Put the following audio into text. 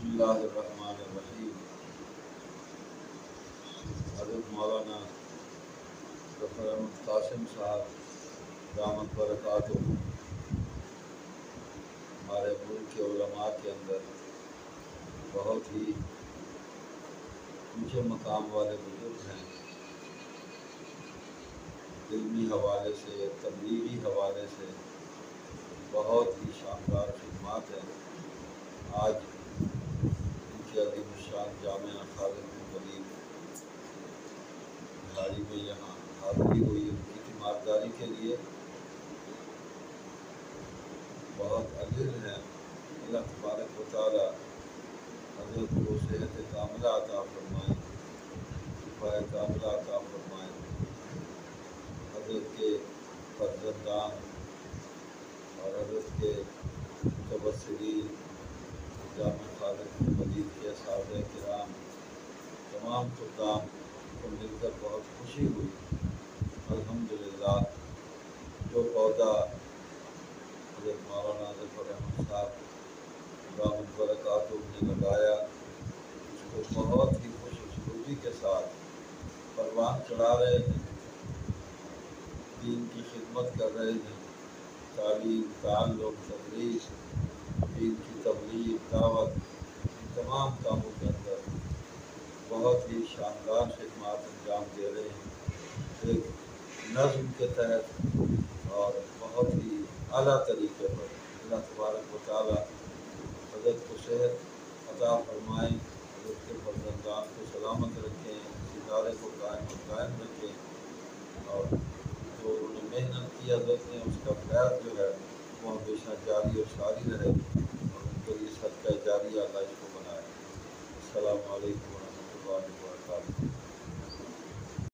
بسم اللہ الرحمن الرحیم۔ حضرت مولانا ظفر احمد قاسم صاحب دامت برکاتہ ہمارے ملک کے علماء کے اندر بہت ہی اونچے مقام والے بزرگ ہیں۔ علمی حوالے سے، تبلیغی حوالے سے بہت ہی شاندار خدمات ہیں۔ آج ان کے عظیم الشان جامعہ خالد بن ولید بہاری میں یہاں حاضری ہوئی ان کی تیمارداری کے لیے۔ بہت عزیز ہیں۔ اللہ تبارک و تعالی حضرت کو صحت کاملہ عطا فرمائیں، شفا کاملہ عطا فرمائیں۔ حضرت کے فرزندان اور حضرت کے متبصرین، جامعہ خالد بن ولید کے اساتذہ کرام، تمام خدام کو مل کر بہت خوشی ہوئی۔ الحمدللہ جو پودا حضرت مولانا ظفر احمد صاحب دامت برکاتہ نے لگایا، اس کو بہت ہی خوش اسلوبی کے ساتھ پروان چڑھا رہے ہیں، دین کی خدمت کر رہے ہیں، تعلیم، تعلم، تدریس، دین کی تبلیغ، دعوت، ان تمام کاموں کے اندر بہت ہی شاندار خدمات انجام دے رہے ہیں، ایک نظم کے تحت اور بہت ہی اعلیٰ طریقے پر۔ اللہ تبارک و تعالی حضرت کو صحت عطا فرمائیں، حضرت کے فرزندان کو سلامت رکھیں، اس ادارے کو قائم و قائم رکھیں، اور جو انہوں نے محنت کی حضرت نے اس کا خیر جو ہے وہ ہمیشہ جاری اور ساری رہے، اور ان کے لیے صدقہ جاریہ اللہ اس کو بنائے۔ السلام علیکم ورحمۃ اللہ وبرکاتہ۔